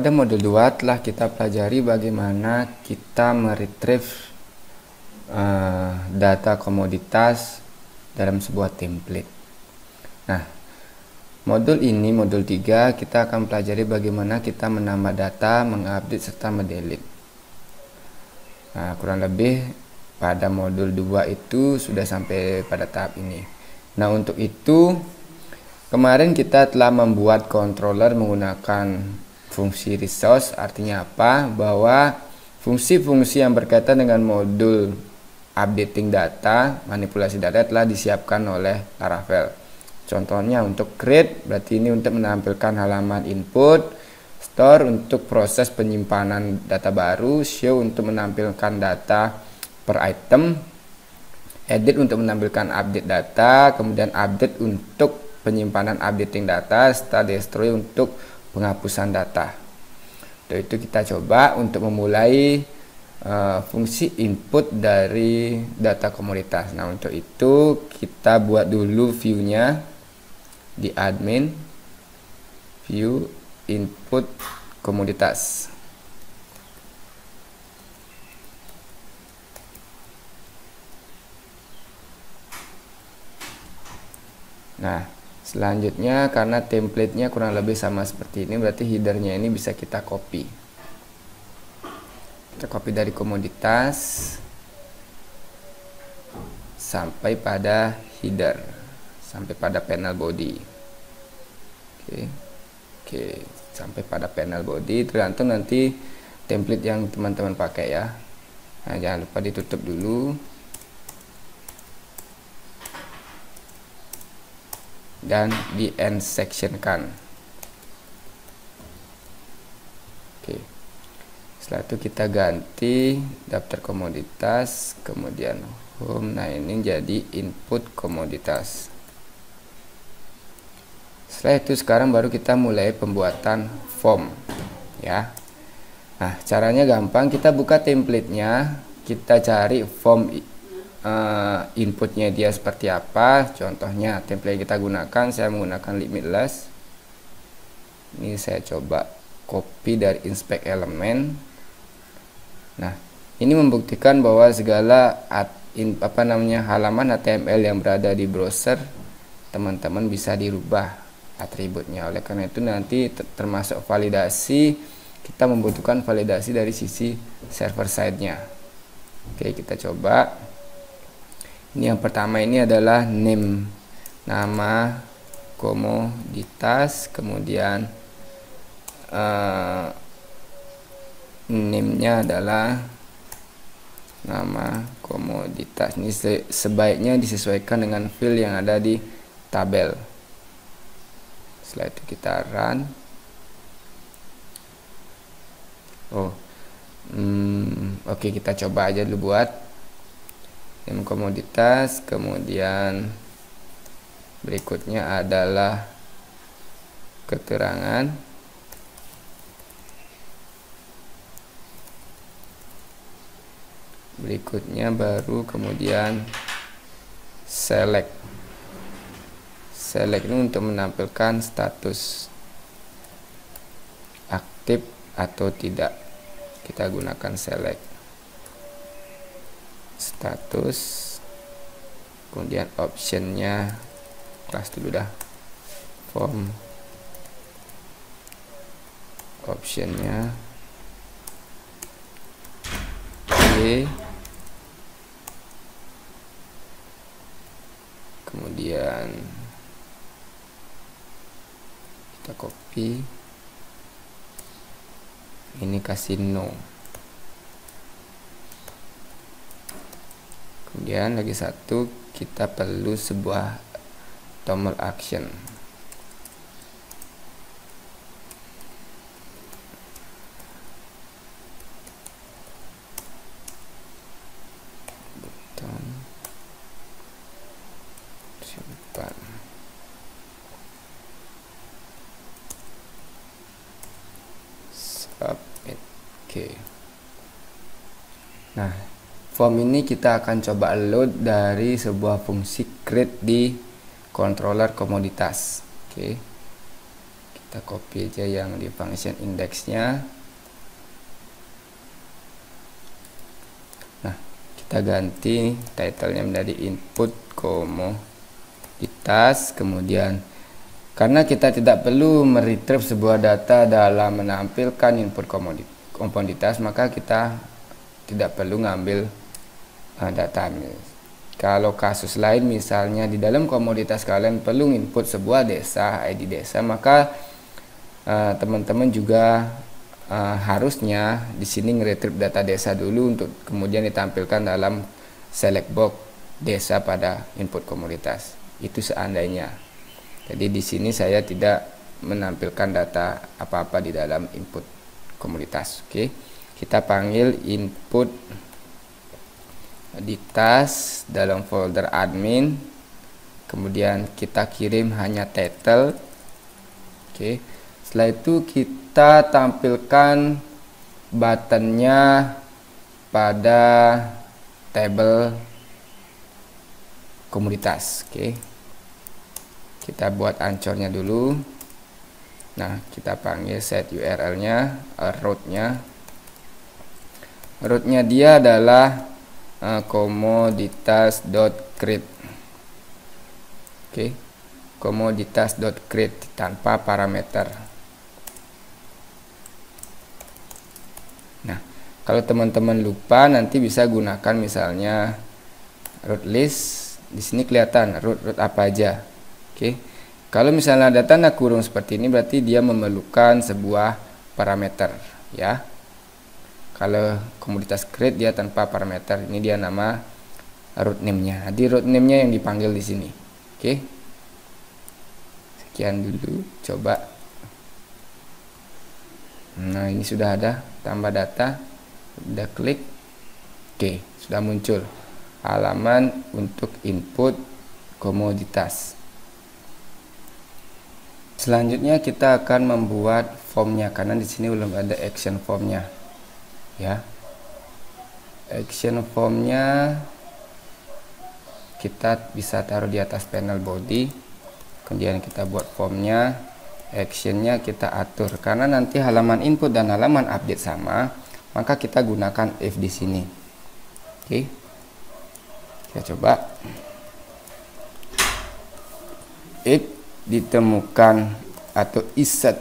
Pada modul 2 telah kita pelajari bagaimana kita meretrieve data komoditas dalam sebuah template. Nah, modul 3 kita akan pelajari bagaimana kita menambah data, mengupdate serta mendelete. Nah, kurang lebih pada modul 2 itu sudah sampai pada tahap ini. Nah, untuk itu kemarin kita telah membuat controller menggunakan fungsi resource. Artinya apa? Bahwa fungsi-fungsi yang berkaitan dengan modul updating data, manipulasi data telah disiapkan oleh Laravel. Contohnya untuk create, berarti ini untuk menampilkan halaman input, store untuk proses penyimpanan data baru, show untuk menampilkan data per item, edit untuk menampilkan update data, kemudian update untuk penyimpanan updating data, serta destroy untuk penghapusan data. Untuk itu kita coba untuk memulai fungsi input dari data komoditas. Nah, untuk itu kita buat dulu view-nya di admin, view input komoditas. Nah, selanjutnya karena template-nya kurang lebih sama seperti ini, berarti header-nya ini bisa kita copy. Kita copy dari komoditas sampai pada header, sampai pada panel body. Oke, sampai pada panel body, tergantung nanti template yang teman-teman pakai ya. Nah, jangan lupa ditutup dulu. Dan di end section kan. Oke. Setelah itu kita ganti daftar komoditas, kemudian home. Nah, ini jadi input komoditas. Setelah itu sekarang baru kita mulai pembuatan form ya. Nah, caranya gampang, kita buka template-nya, kita cari form inputnya dia seperti apa. Contohnya template yang kita gunakan, saya menggunakan limitless. Ini saya coba copy dari inspect element. Nah, ini membuktikan bahwa segala halaman HTML yang berada di browser teman-teman bisa dirubah atributnya. Oleh karena itu nanti termasuk validasi, kita membutuhkan validasi dari sisi server side-nya. Oke, kita coba. Ini yang pertama, ini adalah name, nama komoditas, kemudian name-nya adalah nama komoditas. Ini sebaiknya disesuaikan dengan field yang ada di tabel. Setelah itu kita run. Oke, kita coba aja dulu buat name komoditas, kemudian berikutnya adalah keterangan, berikutnya baru kemudian select. Select ini untuk menampilkan status aktif atau tidak. Kita gunakan select status, kemudian optionnya kelas dulu dah, form optionnya kemudian kita copy, ini kasih no. Kemudian lagi satu, kita perlu sebuah tombol action. Button simpan. Submit. Oke. Nah, form ini kita akan coba load dari sebuah fungsi create di controller komoditas. Oke. Kita copy aja yang di function indexnya. Nah, kita ganti titlenya menjadi input komoditas. Kemudian karena kita tidak perlu meretrieve sebuah data dalam menampilkan input komoditas, maka kita tidak perlu ngambil data. Kalau kasus lain misalnya di dalam komoditas kalian perlu input sebuah desa, ID desa, maka teman-teman juga harusnya di sini nge-retrieve data desa dulu untuk kemudian ditampilkan dalam select box desa pada input komoditas. Itu seandainya. Jadi di sini saya tidak menampilkan data apa-apa di dalam input komoditas. Oke. Kita panggil input di task dalam folder admin, kemudian kita kirim hanya title. Oke, setelah itu kita tampilkan buttonnya pada tabel komoditas. Oke, kita buat ancornya dulu. Nah, kita panggil set URL-nya, root-nya dia adalah komoditas.create. Oke, komoditas.create tanpa parameter. Nah, kalau teman-teman lupa nanti bisa gunakan misalnya root list. Di sini kelihatan root apa aja. Oke, kalau misalnya ada tanda kurung seperti ini berarti dia memerlukan sebuah parameter, ya. Kalau komoditas create dia tanpa parameter, ini dia nama root name-nya. Jadi root name-nya yang dipanggil di sini. Oke. Sekian dulu, coba. Nah, ini sudah ada tambah data. Udah klik. Oke, sudah muncul halaman untuk input komoditas. Selanjutnya kita akan membuat formnya karena di sini belum ada action formnya. Ya, action formnya kita bisa taruh di atas panel body, kemudian kita buat formnya, actionnya kita atur karena nanti halaman input dan halaman update sama, maka kita gunakan if di sini. Oke, kita coba. If ditemukan atau insert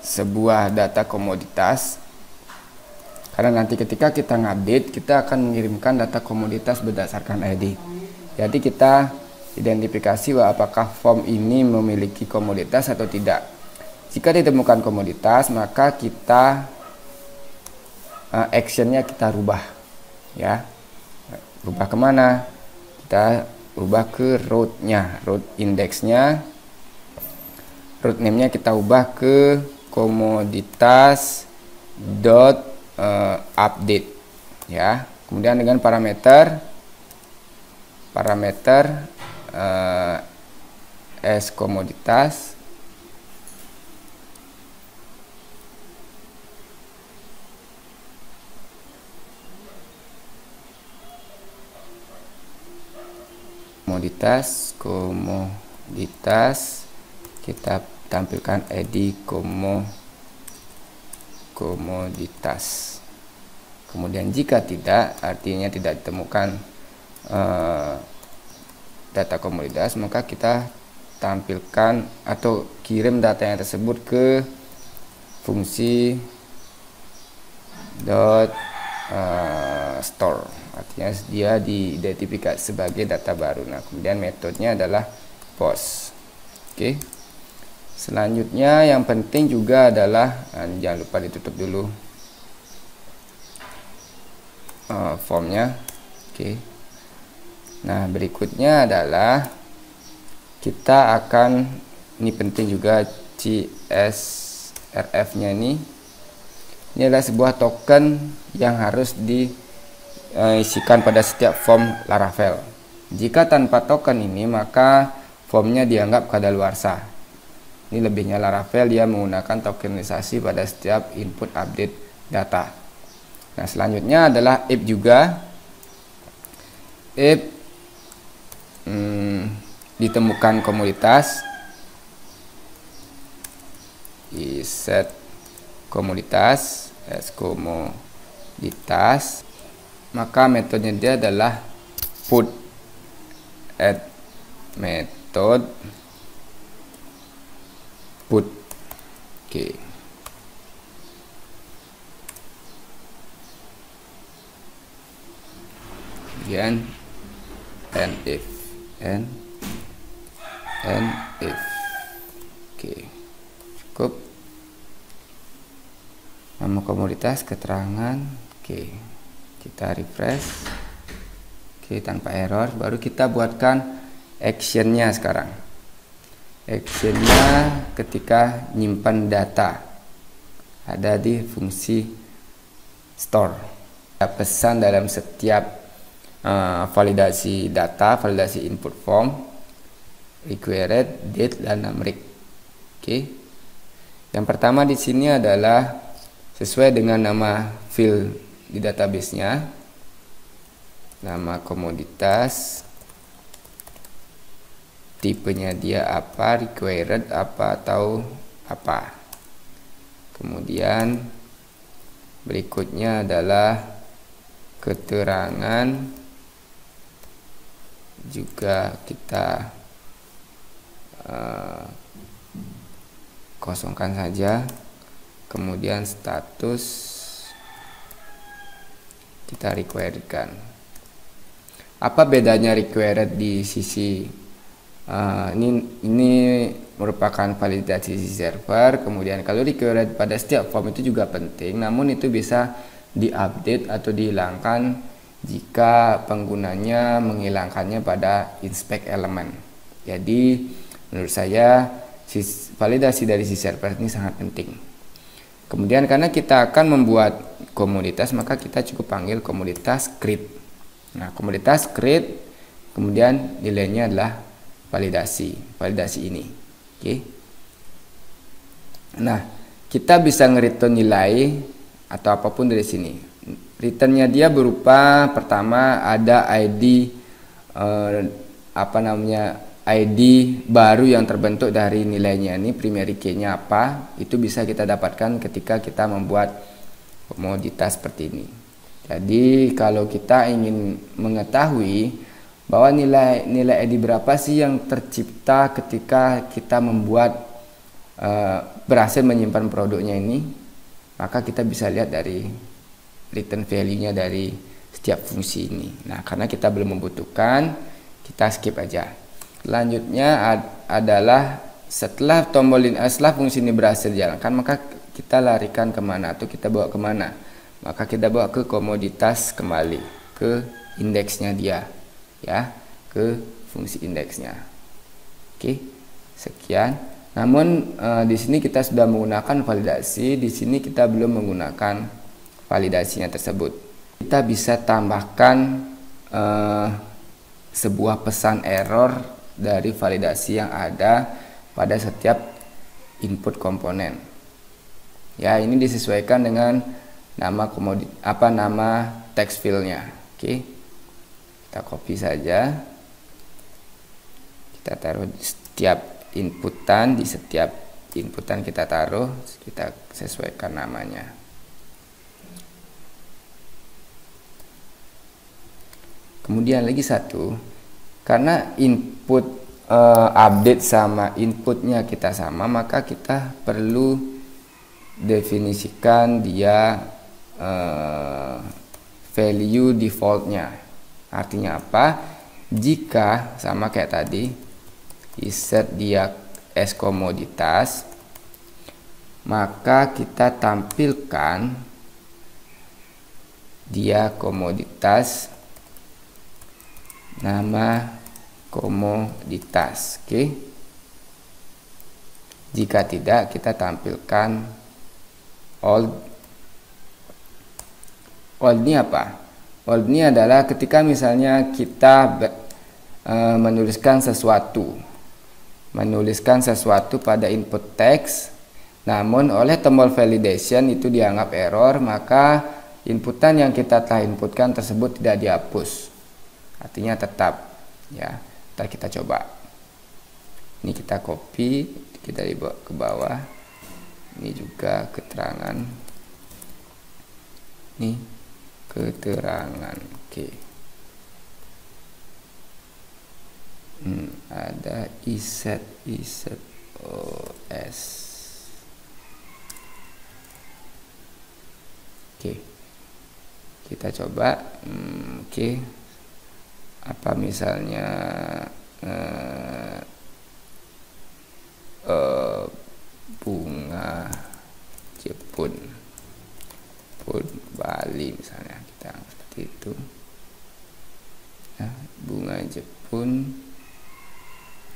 sebuah data komoditas, karena nanti ketika kita ngupdate, kita akan mengirimkan data komoditas berdasarkan ID. Jadi kita identifikasi bahwa apakah form ini memiliki komoditas atau tidak. Jika ditemukan komoditas, maka kita actionnya kita rubah, ya. Rubah kemana? Kita ubah ke root-nya, root indexnya, root name-nya kita ubah ke komoditas update, ya. Kemudian dengan parameter as komoditas, komoditas kita tampilkan ID komoditas. Kemudian jika tidak, artinya tidak ditemukan data komoditas, maka kita tampilkan atau kirim datanya tersebut ke fungsi store, artinya dia diidentifikasi sebagai data baru. Nah, kemudian metodenya adalah post. Oke. Selanjutnya yang penting juga adalah jangan lupa ditutup dulu formnya. Oke. Nah, berikutnya adalah kita akan, ini penting juga, CSRF-nya ini adalah sebuah token yang harus diisikan pada setiap form Laravel. Jika tanpa token ini, maka formnya dianggap kadaluarsa. Ini lebihnya Laravel, dia menggunakan tokenisasi pada setiap input update data. Nah, selanjutnya adalah if juga. If ditemukan komoditas, set komoditas as komoditas, maka metodenya dia adalah put add method put. Oke. Kemudian and if. Oke, cukup. Nama komoditas, keterangan. Oke, kita refresh. Oke, tanpa error. Baru kita buatkan actionnya sekarang. Actionnya ketika nyimpan data ada di fungsi store. Ada pesan dalam setiap validasi data, validasi input form, required, date, dan numeric. Oke. Yang pertama di sini adalah sesuai dengan nama field di database-nya. Nama komoditas, tipenya dia apa, required apa atau apa. Kemudian berikutnya adalah keterangan, juga kita kosongkan saja. Kemudian status kita requiredkan. Apa bedanya required di sisi ini merupakan validasi sisi server. Kemudian kalau required pada setiap form itu juga penting, namun itu bisa diupdate atau dihilangkan jika penggunanya menghilangkannya pada inspect element. Jadi menurut saya validasi dari sisi server ini sangat penting. Kemudian karena kita akan membuat komoditas, maka kita cukup panggil komoditas create. Nah, komoditas create, kemudian nilainya adalah validasi ini. Oke. Nah, kita bisa nge-return nilai atau apapun dari sini. Returnnya dia berupa, pertama ada ID ID baru yang terbentuk dari nilainya. Ini primary key-nya apa, itu bisa kita dapatkan ketika kita membuat komoditas seperti ini. Jadi kalau kita ingin mengetahui bahwa nilai ID berapa sih yang tercipta ketika kita membuat berhasil menyimpan produknya ini, maka kita bisa lihat dari return value-nya dari setiap fungsi ini. Nah, karena kita belum membutuhkan, kita skip aja. Selanjutnya adalah setelah setelah fungsi ini berhasil dijalankan, maka kita larikan kemana atau kita bawa kemana? Maka kita bawa ke komoditas kembali, ke indeksnya dia, ya, ke fungsi indeksnya. Oke, sekian. Namun di sini kita sudah menggunakan validasi, di sini kita belum menggunakan validasinya tersebut. Kita bisa tambahkan sebuah pesan error dari validasi yang ada pada setiap input komponen. Ya, ini disesuaikan dengan nama nama text field-nya. Oke. Kita copy saja. Kita taruh di setiap inputan, kita taruh, kita sesuaikan namanya. Kemudian lagi satu, karena input update sama inputnya kita sama, maka kita perlu definisikan dia value defaultnya. Artinya apa? Jika sama kayak tadi, set dia as komoditas, maka kita tampilkan dia komoditas, nama komoditas. Oke. Jika tidak, kita tampilkan old. Old ini apa? Old ini adalah ketika misalnya kita menuliskan sesuatu pada input text, namun oleh tombol validation itu dianggap error, maka inputan yang kita telah inputkan tersebut tidak dihapus. Artinya tetap, ya. Ntar kita coba. Ini kita copy, kita dibawa ke bawah. Ini juga keterangan. Ini keterangan. Oke. Ada iset os. Oke. Kita coba. Oke. Apa misalnya bunga Jepun Bali misalnya, kita seperti itu ya, bunga Jepun.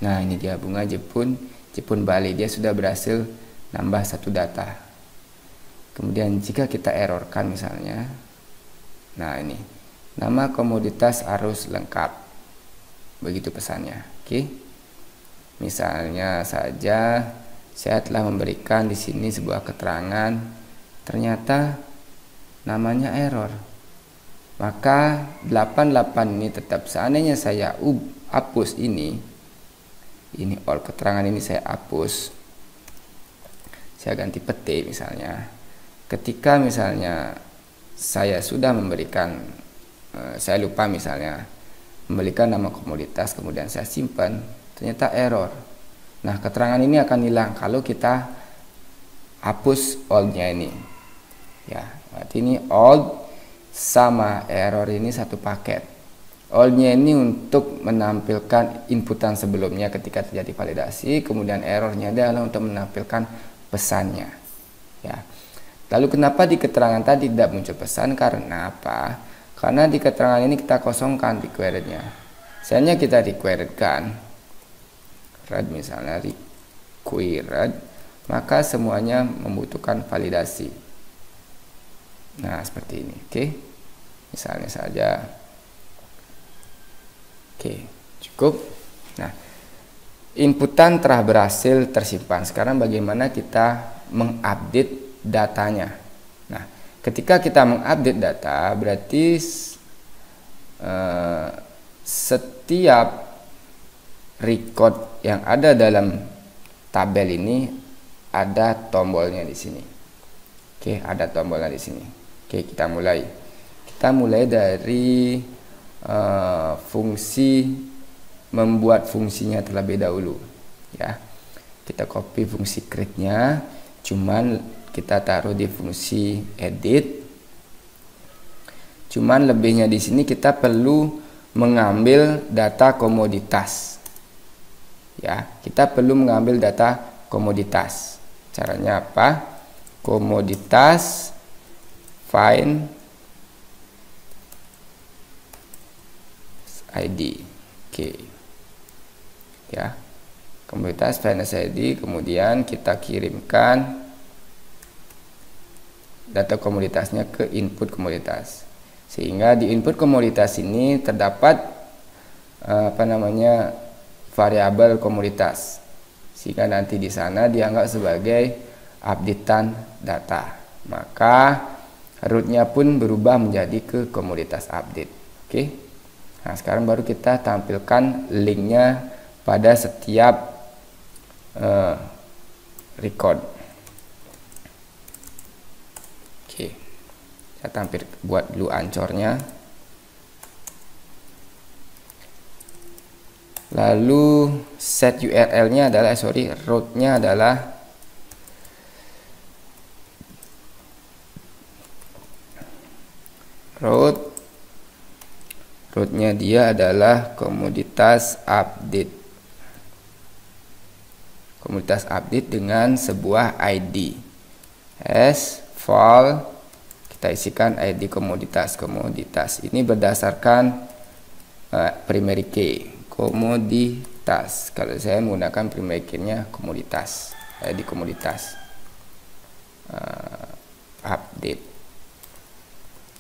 Nah, ini dia bunga Jepun Bali, dia sudah berhasil nambah satu data. Kemudian jika kita errorkan misalnya, nah ini nama komoditas harus lengkap, begitu pesannya. Oke, misalnya saja saya telah memberikan di sini sebuah keterangan, ternyata namanya error, maka 88 ini tetap. Seandainya saya hapus ini all keterangan ini saya hapus, saya ganti peti misalnya. Ketika misalnya saya sudah memberikan, saya lupa misalnya memberikan nama komoditas, kemudian saya simpan, ternyata error. Nah, keterangan ini akan hilang kalau kita hapus old-nya ini. Ya, berarti ini old sama error ini satu paket. Old-nya ini untuk menampilkan inputan sebelumnya ketika terjadi validasi, kemudian error-nya adalah untuk menampilkan pesannya. Ya. Lalu kenapa di keterangan tadi tidak muncul pesan? Karena apa? Karena di keterangan ini kita kosongkan required-nya. Misalnya kita required-kan misalnya required, maka semuanya membutuhkan validasi. Nah, seperti ini. Oke. Misalnya saja. Oke, cukup. Nah, inputan telah berhasil tersimpan. Sekarang bagaimana kita mengupdate datanya? Nah, ketika kita mengupdate data, berarti setiap record yang ada dalam tabel ini ada tombolnya di sini. Oke, ada tombolnya di sini. Oke, kita mulai. Kita mulai dari fungsi, membuat fungsinya terlebih dahulu. Ya, kita copy fungsi create-nya, cuman kita taruh di fungsi edit. Cuman lebihnya di sini kita perlu mengambil data komoditas. Ya, kita perlu mengambil data komoditas. Caranya apa? Komoditas find ID. Oke. Ya. Komoditas find ID, kemudian kita kirimkan data komoditasnya ke input komoditas. Sehingga di input komoditas ini terdapat variabel komoditas, sehingga nanti di sana dianggap sebagai updatean data. Maka rootnya pun berubah menjadi ke komoditas update. Oke. Nah, sekarang baru kita tampilkan linknya pada setiap record. Oke. Saya tampil buat dulu ancornya. Lalu set URL-nya adalah root-nya adalah root-nya dia adalah komoditas update. Komoditas update dengan sebuah ID. File, kita isikan ID komoditas. Komoditas ini berdasarkan primary key. Komoditas. Kalau saya menggunakan primary key-nya komoditas, di komoditas update.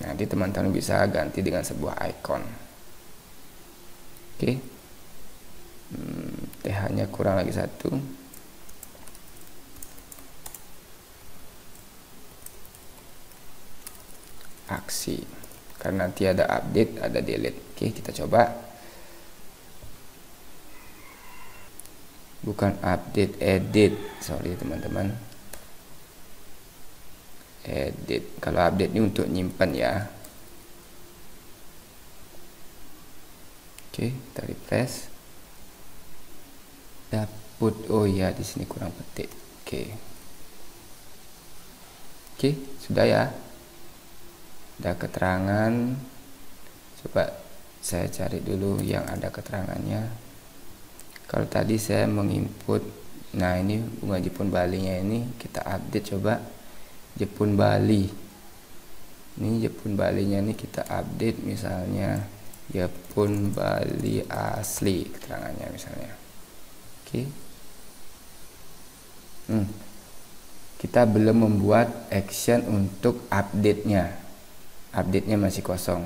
Nanti teman-teman bisa ganti dengan sebuah icon. Oke. TH-nya kurang lagi satu. Aksi. Karena nanti ada update, ada delete. Oke, kita coba. Bukan update, edit. Sorry teman-teman. edit. Kalau update ini untuk nyimpan ya. Oke, kita refresh. Dapat, oh ya di sini kurang petik. Oke, sudah ya. Ada keterangan. Coba saya cari dulu yang ada keterangannya. Kalau tadi saya menginput, nah ini bunga Jepun Bali-nya ini kita update, coba Jepun Bali. Ini Jepun Bali-nya ini kita update, misalnya Jepun Bali asli keterangannya misalnya. Oke. Kita belum membuat action untuk update-nya. Update-nya masih kosong.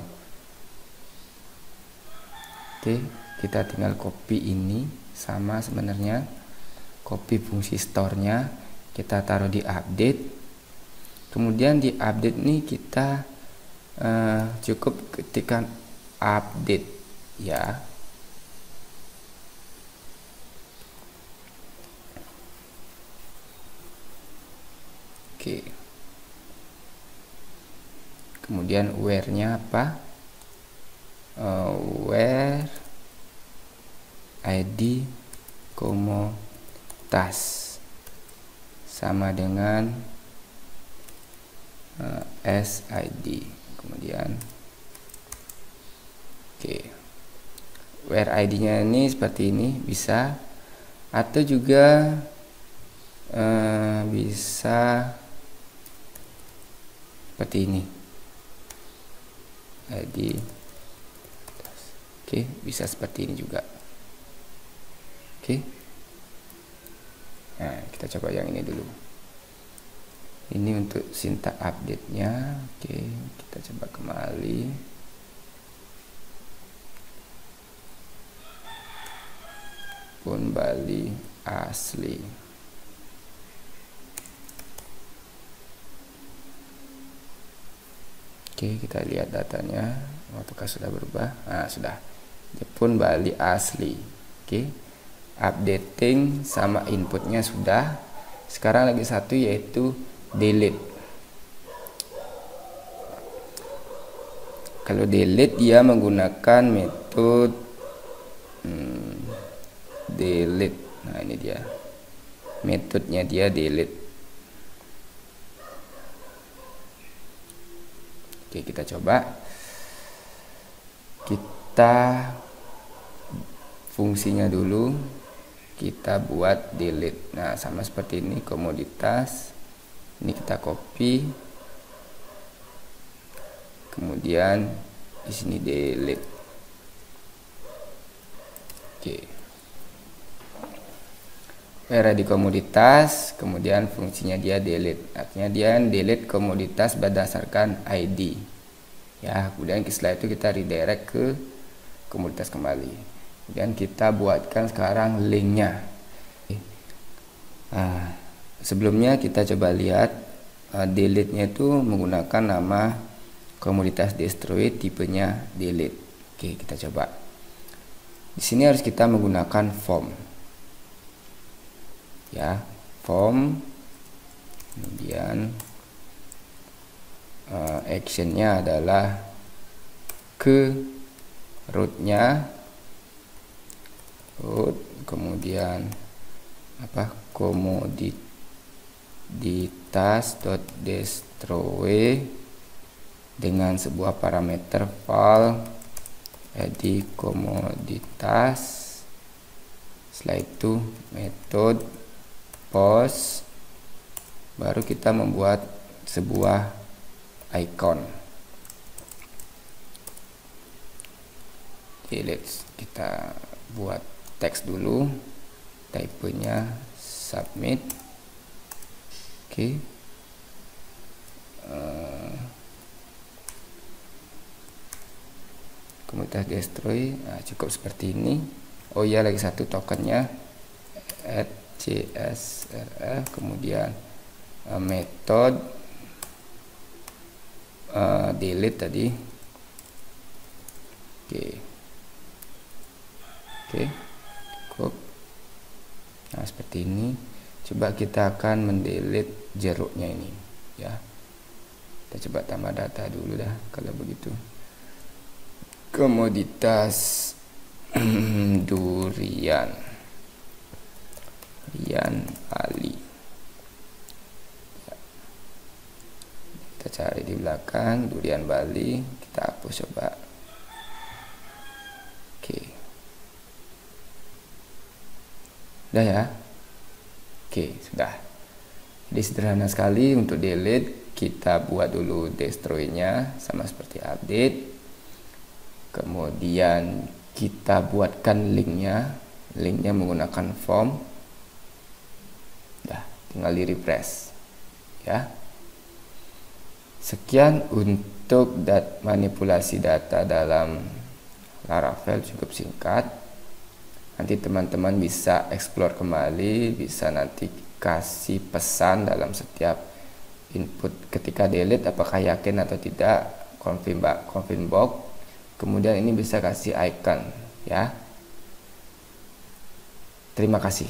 Oke, kita tinggal copy ini, sama sebenarnya. Copy fungsi store-nya, kita taruh di update. Kemudian di update nih kita cukup ketikkan update ya. Oke. Kemudian where-nya apa? Where ID komunitas sama dengan SID. Kemudian where ID-nya ini seperti ini bisa, atau juga bisa seperti ini ID. Bisa seperti ini juga. Nah, kita coba yang ini dulu. Ini untuk sintak update-nya. Kita coba kembali. Jepun Bali asli. Kita lihat datanya, apakah sudah berubah? Nah, sudah. Jepun Bali asli. Updating sama inputnya sudah. Sekarang lagi satu, yaitu delete. Kalau delete dia menggunakan metode delete. Nah, ini dia metodenya, dia delete. Kita coba. Kita fungsinya dulu kita buat delete. Nah, sama seperti ini, komoditas. Ini kita copy. Kemudian di sini delete. Where ID komoditas, kemudian fungsinya dia delete. Artinya dia delete komoditas berdasarkan ID. Ya, kemudian setelah itu kita redirect ke komoditas kembali. Kemudian kita buatkan sekarang linknya. Sebelumnya kita coba lihat delete-nya itu menggunakan nama komoditas destroy, tipenya delete. Kita coba. Di sini harus kita menggunakan form. Ya, form. Kemudian actionnya adalah ke root-nya, kemudian komoditas.destroy dengan sebuah parameter val id komoditas. Setelah itu metode post, baru kita membuat sebuah icon. Kita buat teks dulu, tipenya submit. Komunitas destroy. Nah, cukup seperti ini. Oh ya, lagi satu tokennya add csrf, kemudian metode delete tadi. Cukup. Nah, seperti ini. Coba kita akan mendelete jeruknya ini ya. Kita coba tambah data dulu dah kalau begitu. Komoditas durian Bali. Kita cari di belakang durian Bali, kita hapus coba. Oke. Udah ya. Oke, sudah. Jadi sederhana sekali untuk delete. Kita buat dulu destroy-nya sama seperti update. Kemudian kita buatkan linknya menggunakan form. Dah, tinggal di refresh ya. Sekian untuk manipulasi data dalam Laravel, cukup singkat. Nanti teman-teman bisa explore kembali, bisa nanti kasih pesan dalam setiap input ketika delete, apakah yakin atau tidak, confirm box. Kemudian ini bisa kasih icon ya. Terima kasih.